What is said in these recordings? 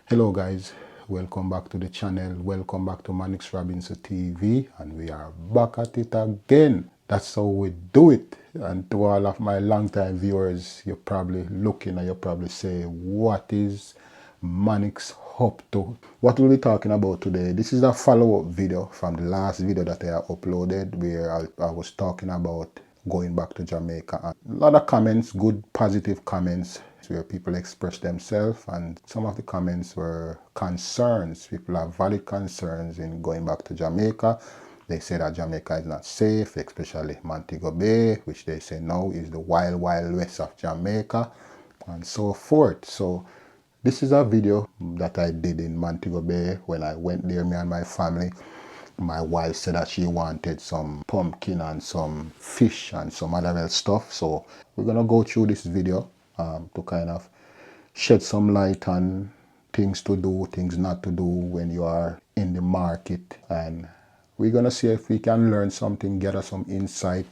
Hello guys, welcome back to the channel, welcome back to Manix Robinson TV, and we are back at it again. That's how we do it. And to all of my longtime viewers, you're probably looking and you're probably saying, what is Manix up to? What we'll be talking about today, this is a follow-up video from the last video that I uploaded where I was talking about going back to Jamaica. And a lot of comments, good positive comments where people express themselves, and some of the comments were concerns. People have valid concerns in going back to Jamaica. They say that Jamaica is not safe, especially Montego Bay, which they say now is the wild, wild west of Jamaica, and so forth. So this is a video that I did in Montego Bay when I went there, me and my family. My wife said that she wanted some pumpkin and some fish and some other stuff. So we're going to go through this video to kind of shed some light on things to do, things not to do when you are in the market. And we're going to see if we can learn something, gather some insight.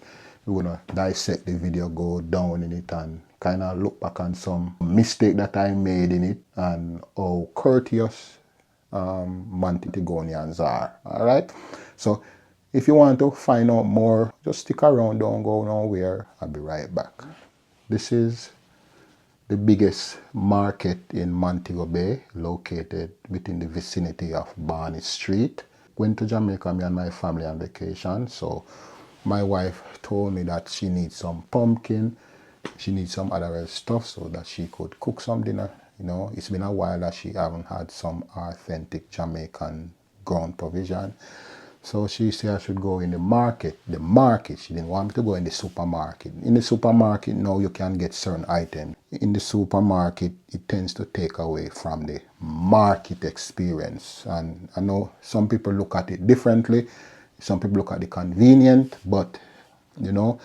We're going to dissect the video, go down in it, and kind of look back on some mistake that I made in it and how courteous Montegonians are. All right. So if you want to find out more, just stick around, don't go nowhere. I'll be right back. This is the biggest market in Montego Bay, located within the vicinity of Barney Street. Went to Jamaica, me and my family on vacation. So my wife told me that she needs some pumpkin, she needs some other stuff so that she could cook some dinner. You know, it's been a while that she haven't had some authentic Jamaican ground provision. So she said I should go in the market. The market, she didn't want me to go in the supermarket. In the supermarket now you can get certain items. In the supermarket it tends to take away from the market experience. And I know some people look at it differently. Some people look at the convenient, but you know,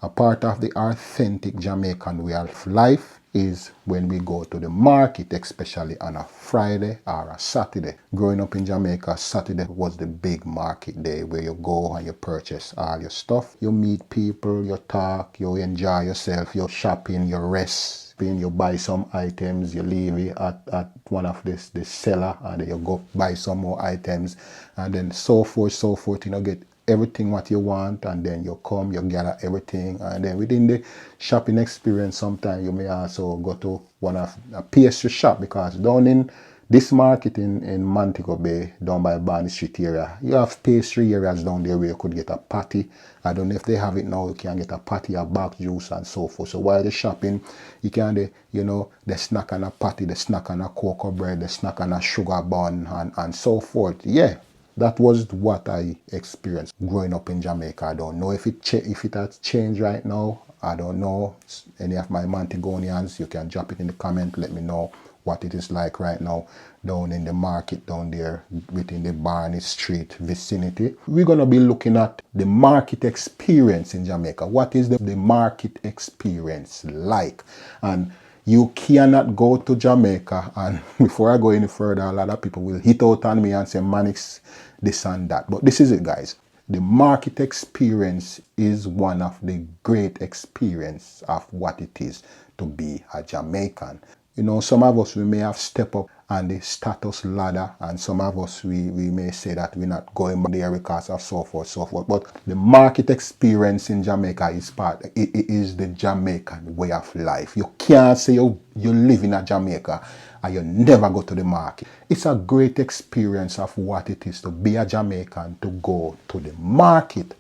a part of the authentic Jamaican way of life is when we go to the market, especially on a Friday or a Saturday. Growing up in Jamaica, Saturday was the big market day where you go and you purchase all your stuff. You meet people, you talk, you enjoy yourself, you shopping, you rest. You buy some items, you leave it at one of this seller, and then you go buy some more items, and then so forth, you know, get everything what you want, and then you come, you gather everything, and then within the shopping experience, sometimes you may also go to one of a pastry shop, because down in this market in Montego Bay, down by Barney Street area, you have pastry areas down there where you could get a patty. I don't know if they have it now. You can get a patty, a back juice, and so forth. So while you're shopping, you can, you know, the snack on a patty, the snack on a cocoa bread, the snack on a sugar bun, and so forth. Yeah, that was what I experienced growing up in Jamaica. I don't know if it has changed right now. I don't know. Any of my Montegonians, you can drop it in the comment. Let me know what it is like right now down in the market down there within the Barney Street vicinity. We're going to be looking at the market experience in Jamaica. What is the market experience like? And you cannot go to Jamaica, and before I go any further, a lot of people will hit out on me and say, Manix, this and that. But this is it, guys. The market experience is one of the great experience of what it is to be a Jamaican. You know, some of us, we may have stepped up on the status ladder, and some of us, we may say that we're not going there because of so forth, so forth. But the market experience in Jamaica is it is the Jamaican way of life. You can't say you live in a Jamaica and you never go to the market. It's a great experience of what it is to be a Jamaican, to go to the market.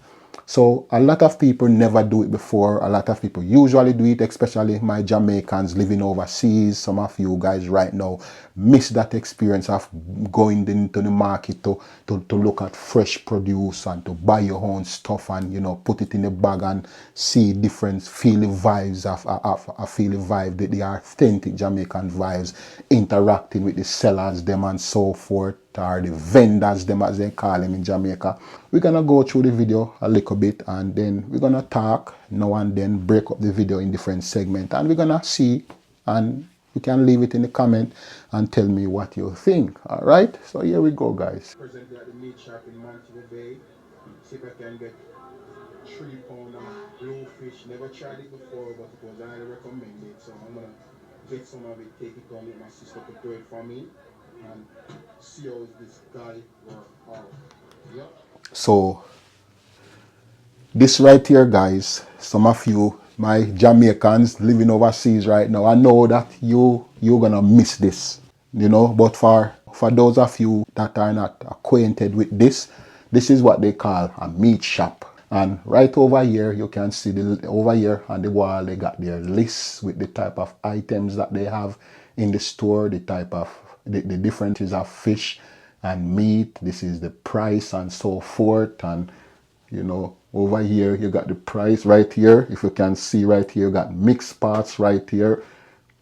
So a lot of people never do it before. A lot of people usually do it, especially my Jamaicans living overseas. Some of you guys right now miss that experience of going into the market to look at fresh produce and to buy your own stuff and, you know, put it in a bag and see different, feel the vibes of feel the vibe, the authentic Jamaican vibes, interacting with the sellers, them and so forth, or the vendors, them as they call them in Jamaica. We're gonna go through the video a little bit, and then we're gonna talk now and then, break up the video in different segments, and we're gonna see, and you can leave it in the comment and tell me what you think. All right, so here we go, guys. Presently at the meat shop in Montego Bay. See if I can get 3 pound of bluefish. Never tried it before, but it was highly recommended, so I'm gonna get some of it, take it home, let my sister prepare it for me, and see how this guy work out. Yeah. So this right here, guys, some of you, my Jamaicans living overseas right now, I know that you're gonna miss this, you know. But for those of you that are not acquainted with this, this is what they call a meat shop. And right over here, you can see over here on the wall, they got their lists with the type of items that they have in the store, the type of the differences of fish and meat. This is the price and so forth. And you know, over here you got the price right here. If you can see right here, you got mixed parts right here.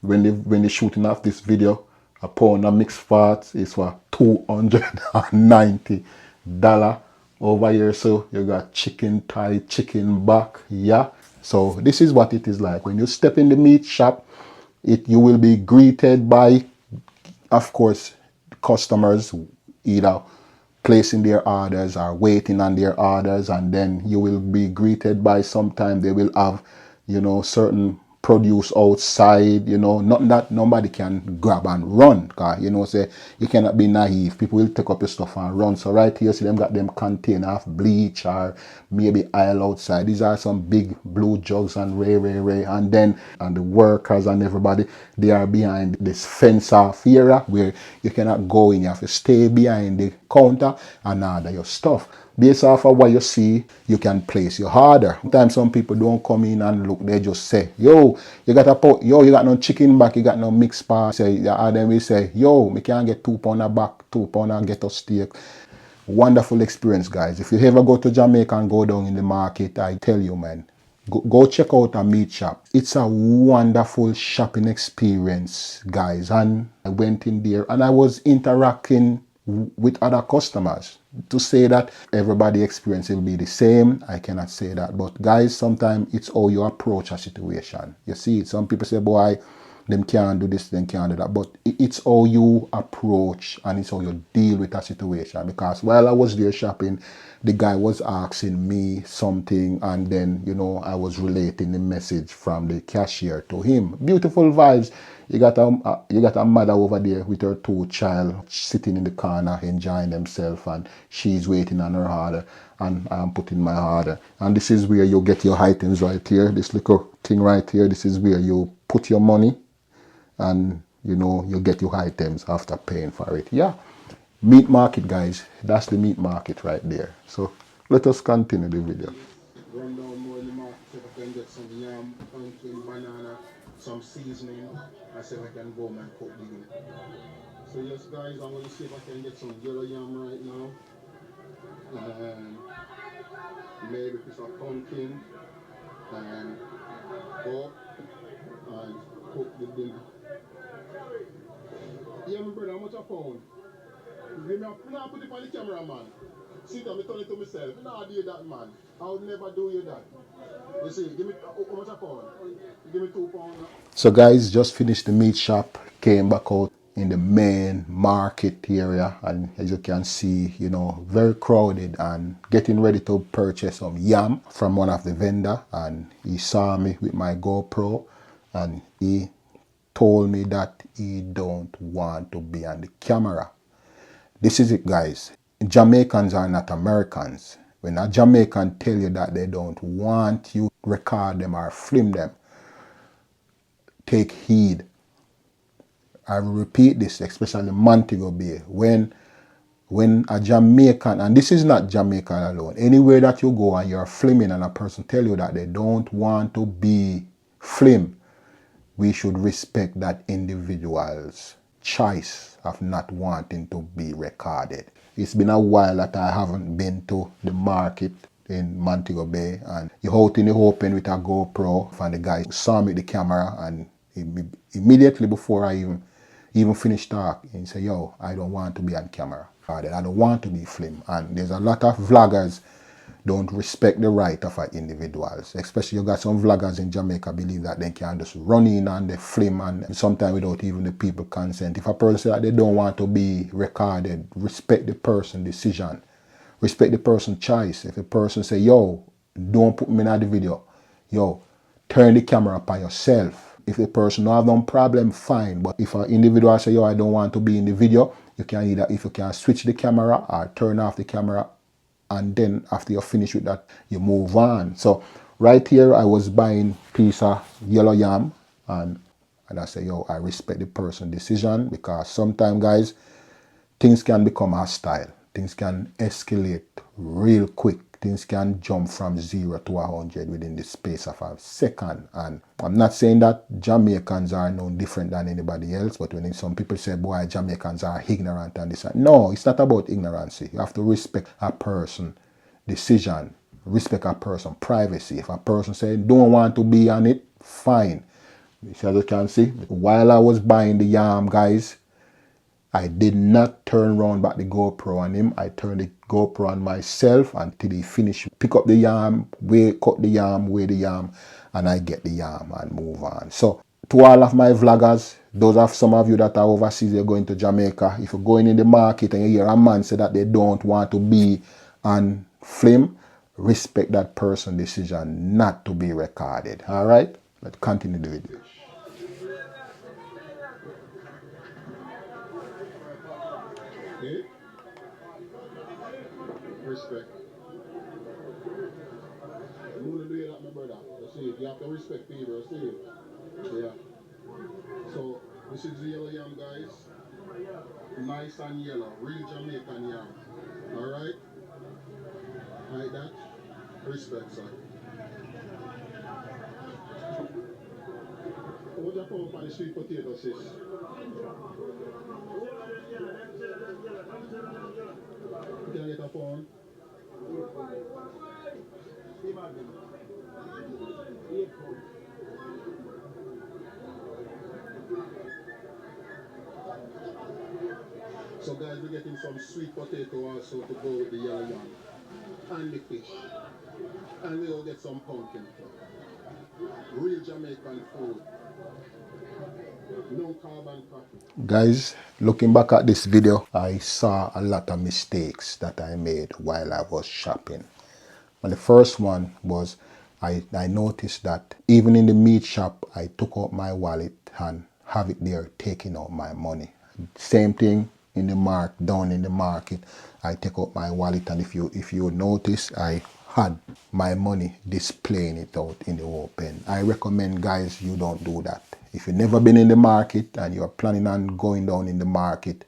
When they shooting off this video, a pound of mixed parts is for $290 over here. So you got chicken thigh, chicken back, yeah. So this is what it is like when you step in the meat shop. You will be greeted by, of course, customers either placing their orders or waiting on their orders, and then you will be greeted by, sometime they will have, you know, certain produce outside, you know, not that nobody can grab and run, cause you know, say you cannot be naive. People will take up your stuff and run. So right here, see them got them container of bleach or maybe aisle outside. These are some big blue jugs and ray, and then and the workers and everybody, they are behind this fence off area where you cannot go in. You have to stay behind the counter and order your stuff. Based off of what you see, you can place your order. Sometimes some people don't come in and look, they just say, yo, you got you got no chicken back, you got no mixed part. Say, and then we say, yo, we can't get £2 a back, £2 and get a steak. Wonderful experience, guys. If you ever go to Jamaica and go down in the market, I tell you, man, go check out a meat shop. It's a wonderful shopping experience, guys. And I went in there and I was interacting with other customers. To say that everybody experience will be the same, I cannot say that. But guys, sometimes it's how you approach a situation. You see, some people say, boy, them can't do this, them can't do that. But it's how you approach and it's how you deal with a situation. Because while I was there shopping, the guy was asking me something, and then, you know, I was relating the message from the cashier to him. Beautiful vibes. You got a mother over there with her 2 child sitting in the corner enjoying themselves, and she's waiting on her order, and I'm putting my order. And this is where you get your items right here. This little thing right here, this is where you put your money, and you know, you get your items after paying for it. Yeah, meat market, guys. That's the meat market right there. So let us continue the video. Run down more in the market, see if I can get some yam, pumpkin, banana, some seasoning. I see if I can go and cook digging. So yes, guys, I'm going to see if I can get some yellow yam right now, and maybe a piece of pumpkin, and go and cook the dinner. Yeah, my brother, how much a pound? Give me a, no, put it on the camera, man. See that, me turn it to myself. No, do that, man. I would never do you that. You see, give me, how much a pound? Give me £2. So guys, just finished the meat shop, came back out in the main market area, and as you can see, you know, very crowded, and getting ready to purchase some yam from one of the vendor, and he saw me with my GoPro, and he told me that he don't want to be on the camera. This is it, guys. Jamaicans are not Americans. When a Jamaican tell you that they don't want you to record them or film them, take heed. I will repeat this, especially Montego Bay. When a Jamaican, and this is not Jamaican alone, anywhere that you go and you're filming and a person tell you that they don't want to be filmed, we should respect that individual's choice of not wanting to be recorded. It's been a while that I haven't been to the market in Montego Bay, and you're out in the open with a GoPro, and the guy saw me with the camera, and immediately before I even finished talking, he said, yo, I don't want to be on camera. I don't want to be filmed. And there's a lot of vloggers don't respect the right of individuals. Especially you got some vloggers in Jamaica believe that they can just run in and they film, and sometimes without even the people consent. If a person say that they don't want to be recorded, respect the person's decision. Respect the person's choice. If a person say, yo, don't put me in the video, yo, turn the camera up on yourself. If the person don't have no problem, fine. But if an individual say, yo, I don't want to be in the video, you can either, if you can switch the camera or turn off the camera, and then after you're finished with that, you move on. So right here, I was buying piece of yellow yam, and I say, yo, I respect the person's decision, because sometimes, guys, things can become hostile. Things can escalate real quick. Things can jump from 0 to 100 within the space of a second. And I'm not saying that Jamaicans are no different than anybody else, but when some people say, boy, Jamaicans are ignorant and this, no, it's not about ignorance. You have to respect a person's decision, respect a person's privacy. If a person say don't want to be on it, fine. As you can see, while I was buying the yam, guys, I did not turn around back the GoPro on him. I turned the GoPro on myself until he finished. Pick up the yam, cut the yam, weigh the yam, and I get the yam and move on. So to all of my vloggers, those of some of you that are overseas, you're going to Jamaica. If you're going in the market and you hear a man say that they don't want to be on film, respect that person's decision not to be recorded. All right? Let's continue the video. Okay. Respect. You want to do that, my brother. You see, you have to respect people, you see. Yeah. So, this is the yellow yam, guys. Nice and yellow. Real Jamaican yam. Alright? Like that. Respect, sir. What you call for the sweet potato, sis? Can I get a phone? So guys, we're getting some sweet potato also to go with the yellow yam. And the fish. And we'll get some pumpkin. Real Jamaican food. No carbon copy. Guys, looking back at this video, I saw a lot of mistakes that I made while I was shopping. And the first one was I noticed that even in the meat shop, I took out my wallet and have it there taking out my money. Same thing in the down in the market. I take out my wallet, and if you notice, I had my money displaying it out in the open. I recommend, guys, you don't do that. If you've never been in the market and you're planning on going down in the market,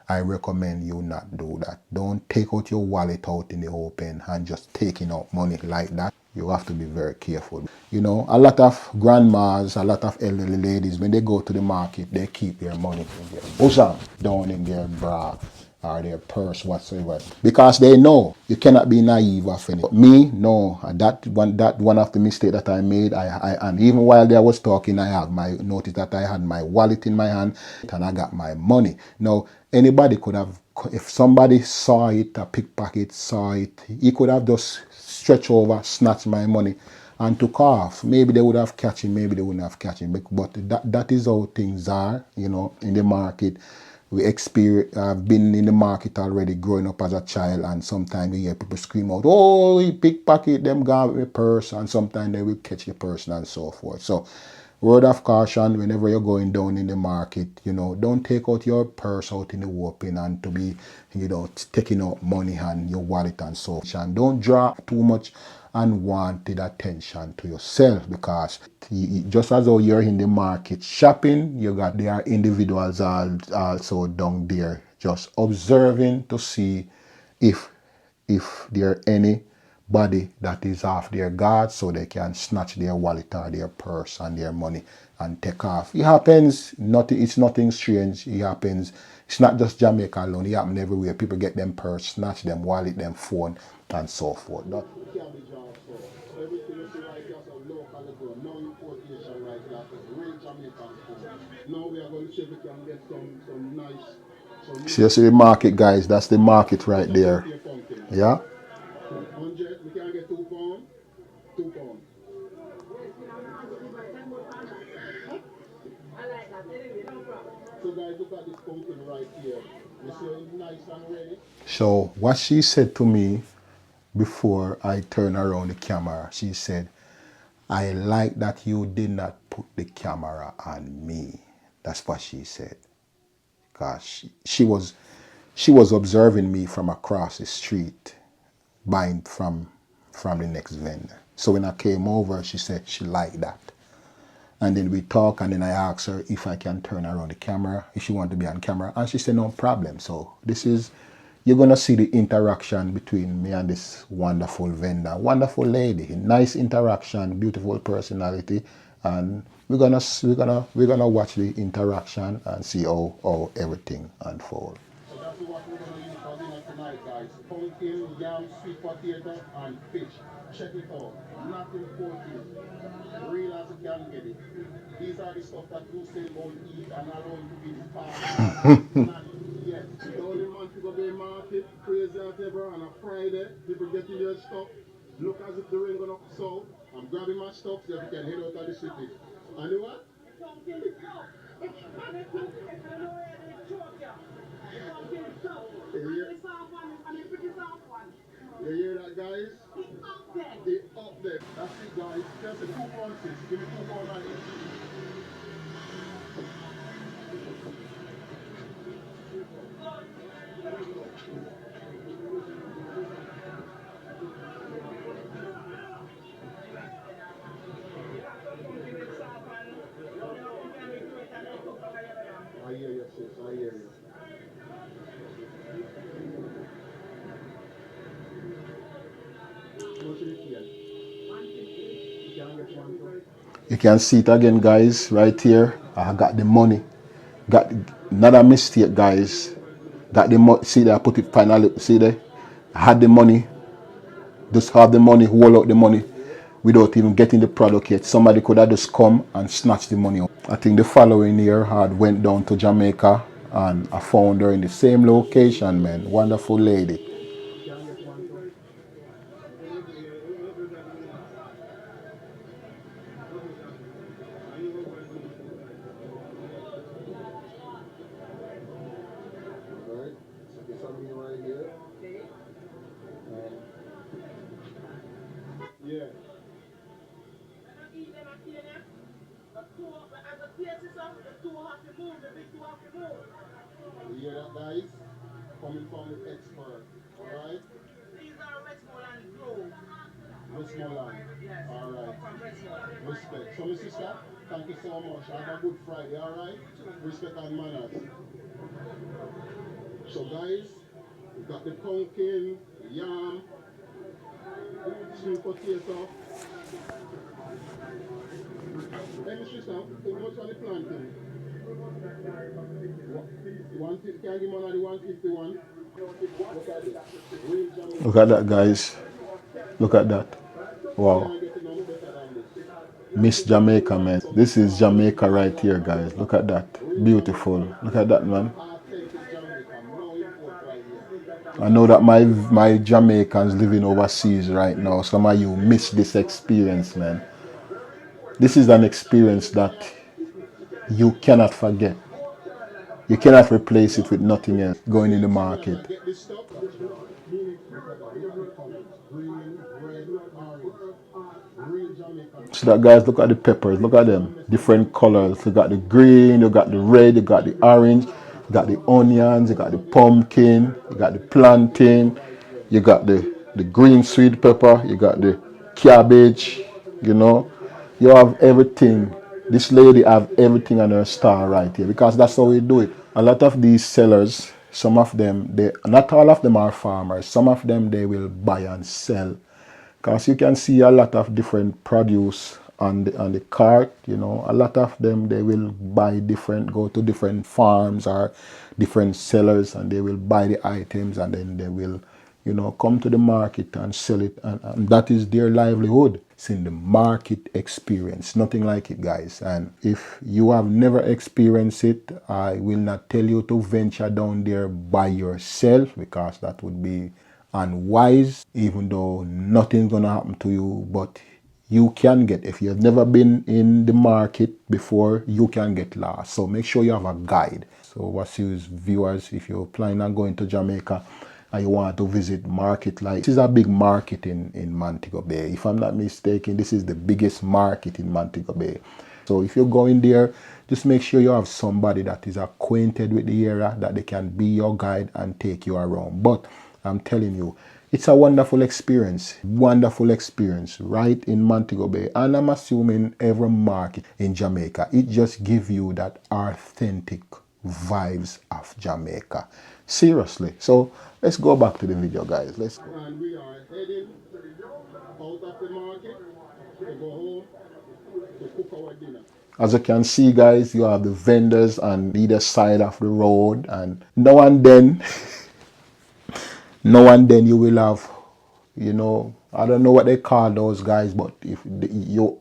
I recommend you not do that. Don't take out your wallet out in the open and just taking out money like that. You have to be very careful. You know, a lot of grandmas, a lot of elderly ladies, when they go to the market, they keep their money in their bosom, down in their bra or their purse whatsoever, because they know you cannot be naive of any. But me, no. That one of the mistake that I made, and even while they was talking, I noticed that I had my wallet in my hand and I got my money. Now, anybody could have, if somebody saw it, a pickpocket saw it, he could have just stretched over, snatched my money and took off. Maybe they would have catch him, maybe they wouldn't have catch him. But that is how things are, you know, in the market. I've been in the market already growing up as a child, and sometimes you hear people scream out, oh, he pickpocket, them got a purse, and sometimes they will catch the person and so forth. So, word of caution, whenever you're going down in the market, you know, don't take out your purse out in the open and to be, you know, taking out money and your wallet and so forth. And don't draw too much unwanted attention to yourself, because just as though you're in the market shopping, there are individuals also down there just observing to see if there are anybody that is off their guard, so they can snatch their wallet or their purse and their money and take off. It happens. It's nothing strange. It happens. It's not just Jamaica alone. It happens everywhere. People get them purse, snatch them wallet, them phone, and so forth. Everything you see right here, so local grown, no importation like that, real Jamaican food. Now we are going to see if we can get some nice. See, you see the market, guys, that's the market right there. Yeah? 100, we can get £2. £2. So guys, look at this pumpkin right here. You see it's nice and ready? So what she said to me before I turn around the camera, she said, I like that you did not put the camera on me. That's what she said. Because she was observing me from across the street, buying from the next vendor. So when I came over, she said she liked that. And then we talk, and then I asked her if I can turn around the camera, if she wanted to be on camera, and she said no problem. So this is, you're gonna see the interaction between me and this wonderful vendor, wonderful lady, nice interaction, beautiful personality, and we're gonna watch the interaction and see how everything unfolds. So that's what we're gonna use for dinner tonight, guys. Pumpkin, yam, sweet potato, and fish. Check it out. Nothing imported. Real as you can get it. These are the stuff that you say about eat and around to be fast. Not yet. The only Montego Bay market, crazy as ever, on a Friday. People getting their stuff. Look as if the rain gonna so I'm grabbing my stuff so we can head out of the city. And you what? You hear that, guys? They up there. That's it, guys. Just the 2 ounces. Give me 2 more like this. I hear you, sis. I hear you. You can see it again, guys, right here. I got the money. Got another mistake, guys. Got the money. See there, I put it finally. See there? I had the money. Just have the money, hold out the money without even getting the product yet. Somebody could have just come and snatch the money. I think the following year I went down to Jamaica and I found her in the same location, man. Wonderful lady. Yeah. You hear that, guys? Coming from the expert, alright? These are Westmoreland Grove. Westmoreland, alright. Respect. So, my sister, thank you so much. Have a good Friday, alright? Respect and manners. So, guys, we got the pumpkin, yam, sweet potato. Hey, my sister, how much are the planting? Can I give one of the 151? Look at that, guys. Look at that. Wow. Miss Jamaica, man. This is Jamaica right here, guys. Look at that. Beautiful. Look at that, man. I know that my Jamaicans living overseas right now, some of you miss this experience, man. This is an experience that you cannot forget. You cannot replace it with nothing else. Going in the market. So that, guys, look at the peppers. Look at them. Different colors. You got the green, you got the red, you got the orange, you got the onions, you got the pumpkin, you got the plantain, you got the green sweet pepper, you got the cabbage, you know. You have everything. This lady have everything on her star right here because that's how we do it. A lot of these sellers, some of them, not all of them are farmers. Some of them, they will buy and sell. Because you can see a lot of different produce on the cart, you know. A lot of them, they will go to different farms or different sellers, and they will buy the items, and then they will, you know, come to the market and sell it, and that is their livelihood. It's in the market experience, nothing like it, guys. And if you have never experienced it, I will not tell you to venture down there by yourself, because that would be unwise, even though nothing's gonna happen to you. But you can get, if you've never been in the market before, you can get lost. So make sure you have a guide. So what's you viewers, if you're planning on going to Jamaica, and you want to visit market, like this is a big market in Montego Bay. If I'm not mistaken, this is the biggest market in Montego Bay. So if you're going there, just make sure you have somebody that is acquainted with the area, that they can be your guide and take you around. But I'm telling you, it's a wonderful experience right in Montego Bay. And I'm assuming every market in Jamaica, it just gives you that authentic vibes of Jamaica. Seriously. So let's go back to the video, guys. Let's go. And we are heading out of the market to go home to cook our dinner. As you can see, guys, you have the vendors on either side of the road, and now and then you will have, I don't know what they call those guys, but if you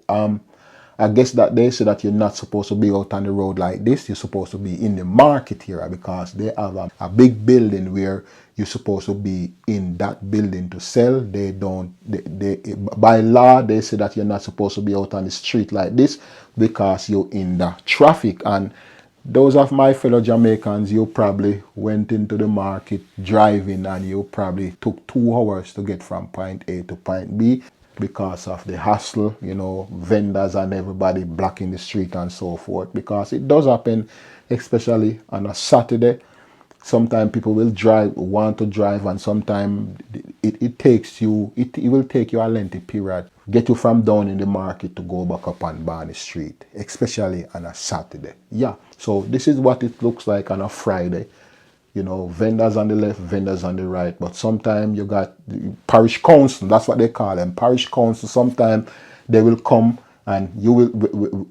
I guess that they say that you're not supposed to be out on the road like this. You're supposed to be in the market here, because they have a big building where you're supposed to be in that building to sell. They don't, by law, they say that you're not supposed to be out on the street like this because you're in the traffic. And those of my fellow Jamaicans, you probably went into the market driving, and you probably took 2 hours to get from point A to point B because of the hassle, vendors and everybody blocking the street and so forth. Because it does happen, especially on a Saturday. Sometimes people will want to drive, and sometimes it will take you a lengthy period, get you from down in the market to go back up on Barney Street, especially on a Saturday. Yeah, so this is what it looks like on a Friday. Vendors on the left, vendors on the right. But sometimes you got the parish council, that's what they call them, parish council. Sometimes they will come, and you will,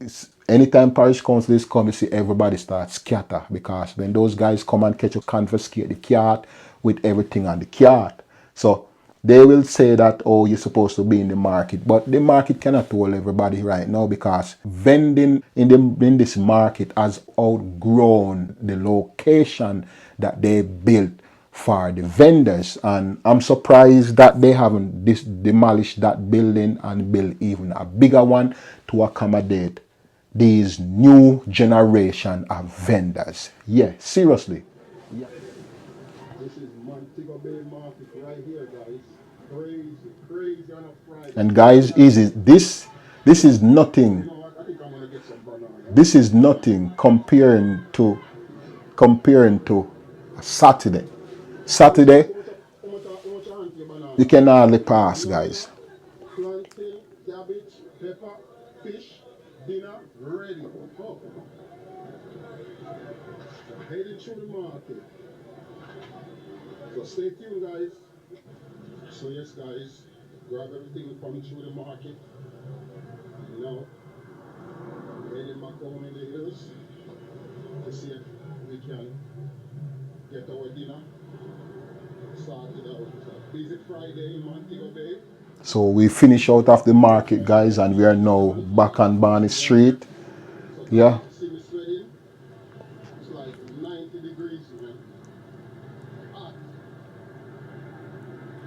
anytime parish council is come, you see everybody start scatter, because when those guys come and catch you, confiscate the cart with everything on the cart. So they will say that, oh, you're supposed to be in the market, but the market cannot hold everybody right now, because vending in this market has outgrown the location that they built for the vendors. And I'm surprised that they haven't demolished that building and built even a bigger one to accommodate these new generation of vendors. Yeah, seriously. Yeah. This is Montego Bay Market right here, guys. Crazy on a Friday. And guys, this is nothing. You know what? I think I'm gonna get some banana. This is nothing comparing to a Saturday. Saturday, you can hardly pass, guys. Plantain, cabbage, pepper, fish, dinner ready. Oh. Heading through the market. So stay tuned, guys. So yes, guys, grab everything coming through the market. Now, heading back home in the hills to see if we can get our dinner started out. It's a busy Friday in Montego Bay. So we finish out of the market, guys, and we are now back on Barney Street. Yeah. It's like 90 degrees, man. Hot.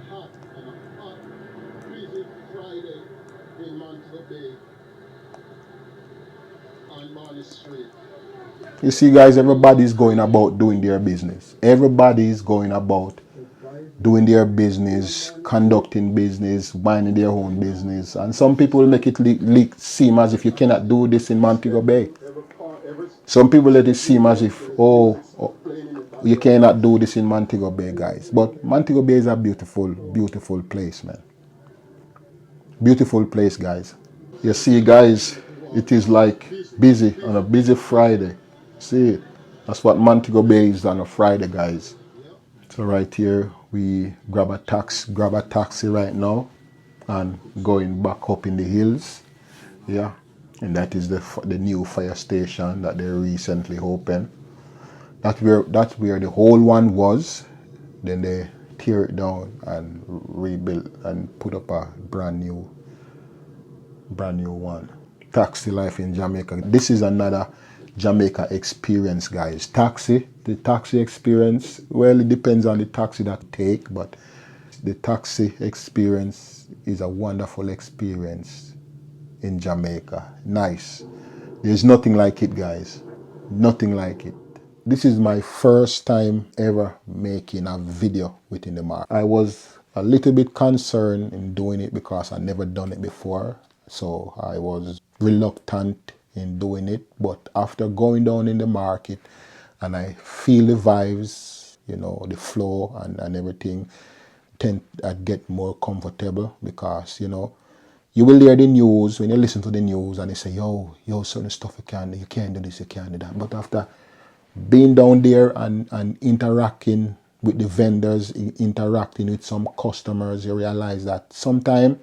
Hot and a hot, busy Friday in Montego Bay on Barney Street. You see, guys, everybody's going about doing their business. Everybody's going about doing their business, conducting business, minding their own business. And some people make it seem as if you cannot do this in Montego Bay. Some people let it seem as if, oh, you cannot do this in Montego Bay, guys. But Montego Bay is a beautiful, beautiful place, man. Beautiful place, guys. You see, guys, it is like busy on a busy Friday. See it? That's what Montego Bay is on a Friday, guys. So right here, we grab a taxi right now and going back up in the hills. Yeah, and that is the new fire station that they recently opened. That's where the whole one was. Then they tear it down and rebuild and put up a brand new one. Taxi life in Jamaica. This is another Jamaica experience, guys. The taxi experience, well, it depends on the taxi that you take, but the taxi experience is a wonderful experience in Jamaica. Nice. There's nothing like it, guys. Nothing like it. This is my first time ever making a video within the market. I was a little bit concerned in doing it because I never done it before. So I was reluctant in doing it. But after going down in the market and I feel the vibes, you know, the flow and everything, I get more comfortable because, you know, you will hear the news when you listen to the news and they say, yo, certain stuff you can't do this, you can't do that. But after being down there and interacting with the vendors, interacting with some customers, you realize that sometimes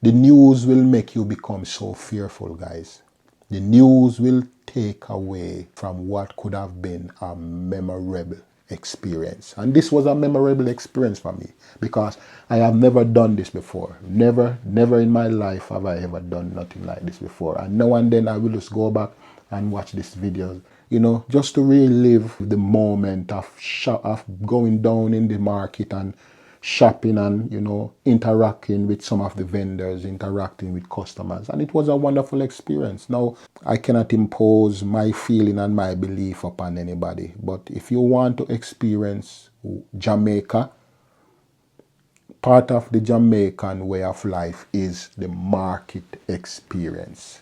the news will make you become so fearful, guys. The news will take away from what could have been a memorable experience. And this was a memorable experience for me because I have never done this before. Never in my life have I ever done nothing like this before. And now and then I will just go back and watch this video, you know, just to relive the moment of going down in the market and shopping and, you know, interacting with some of the vendors, interacting with customers. And it was a wonderful experience. Now, I cannot impose my feeling and my belief upon anybody. But if you want to experience Jamaica, part of the Jamaican way of life is the market experience.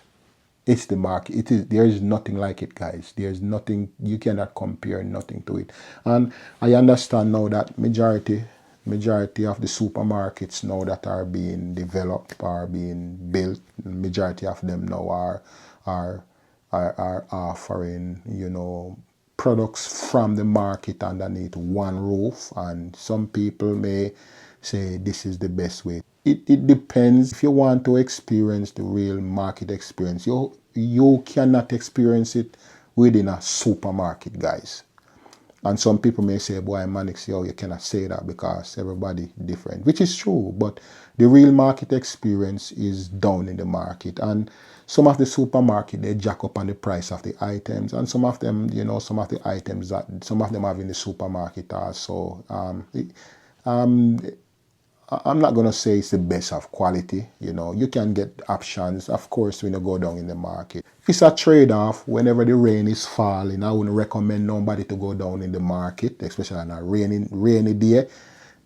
It's the market. It is. There is nothing like it, guys. There's nothing. You cannot compare nothing to it. And I understand now that majority of the supermarkets now that are being developed, are being built, majority of them now are are offering, you know, products from the market underneath one roof. And some people may say this is the best way. It depends. If you want to experience the real market experience, you cannot experience it within a supermarket, guys. And some people may say, boy, Manix, yo, you cannot say that because everybody different, which is true. But the real market experience is down in the market. And some of the supermarket, they jack up on the price of the items. And some of them, you know, some of the items that some of them have in the supermarket also. I'm not going to say it's the best of quality. You know, you can get options, of course, when you go down in the market. It's a trade-off. Whenever the rain is falling, I wouldn't recommend nobody to go down in the market, especially on a rainy day.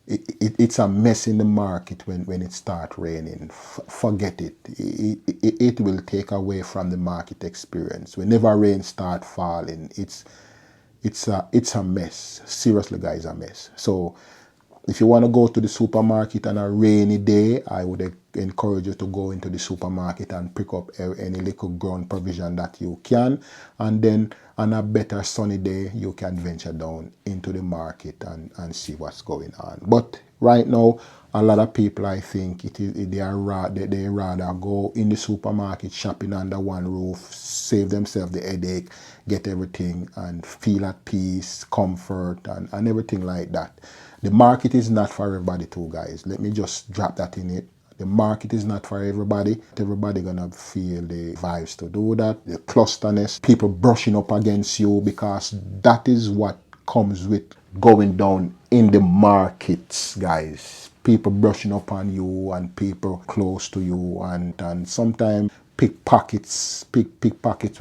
It's a mess in the market when it starts raining. Forget it. It will take away from the market experience. Whenever rain starts falling, it's a mess. Seriously, guys, a mess. So if you want to go to the supermarket on a rainy day, I would encourage you to go into the supermarket and pick up any little ground provision that you can. And then on a better sunny day, you can venture down into the market and see what's going on. But right now, a lot of people, I think, they rather go in the supermarket shopping under one roof, save themselves the headache, get everything and feel at peace, comfort, and everything like that. The market is not for everybody too, guys. Let me just drop that in it. The market is not for everybody. Everybody gonna feel the vibes to do that. The clusterness, people brushing up against you, because that is what comes with going down in the markets, guys. People brushing up on you and people close to you, and sometimes pickpockets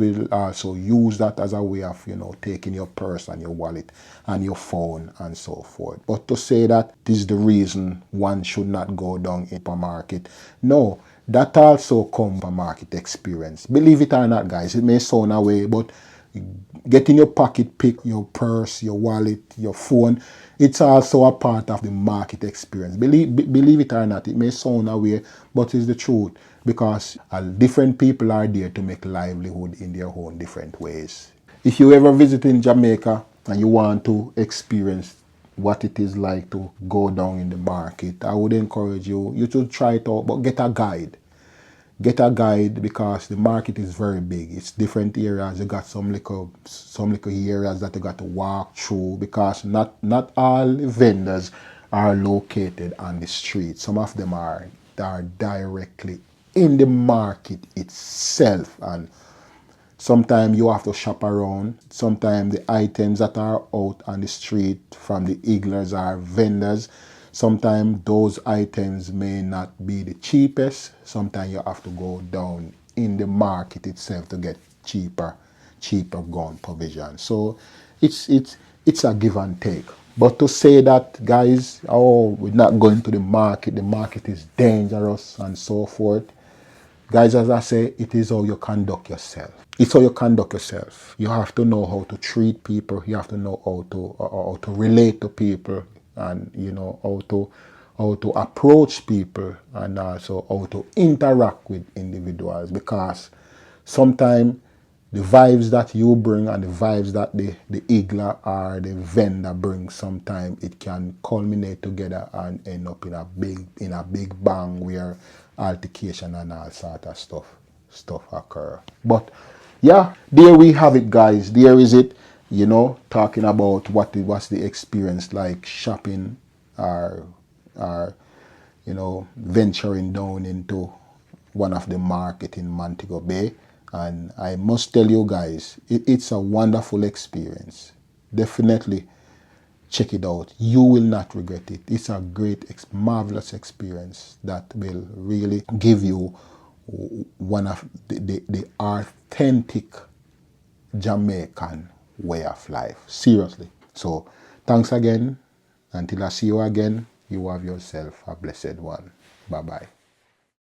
will also use that as a way of, you know, taking your purse and your wallet and your phone and so forth. But to say that this is the reason one should not go down in a market, no, that also comes from market experience. Believe it or not, guys, it may sound away, but getting your pocket pick, your purse, your wallet, your phone, it's also a part of the market experience. Believe it or not, it may sound away, but it's the truth, because different people are there to make livelihood in their own different ways. If you ever visit in Jamaica and you want to experience what it is like to go down in the market, I would encourage you to try it out, but get a guide. Get a guide, because the market is very big. It's different areas. You got some little areas that you got to walk through, because not all vendors are located on the street. Some of them are directly in the market itself, and sometimes you have to shop around. Sometimes the items that are out on the street from the igglers are vendors. Sometimes those items may not be the cheapest. Sometimes you have to go down in the market itself to get cheaper gun provision. So it's a give and take. But to say that, guys, oh, we're not going to the market is dangerous and so forth. Guys, as I say, it is how you conduct yourself. It's how you conduct yourself. You have to know how to treat people. You have to know how to relate to people, and you know how to approach people, and also how to interact with individuals. Because sometimes the vibes that you bring and the vibes that the igler or the vendor brings, sometimes it can culminate together and end up in a big bang where altercation and all sort of stuff occur. But yeah, there we have it, guys. There is it. You know, talking about what's the experience like shopping, or you know, venturing down into one of the market in Montego Bay. And I must tell you guys, it's a wonderful experience. Definitely check it out. You will not regret it. It's a great, marvelous experience that will really give you one of the authentic Jamaican way of life. Seriously. So thanks again. Until I see you again, you have yourself a blessed one. Bye bye.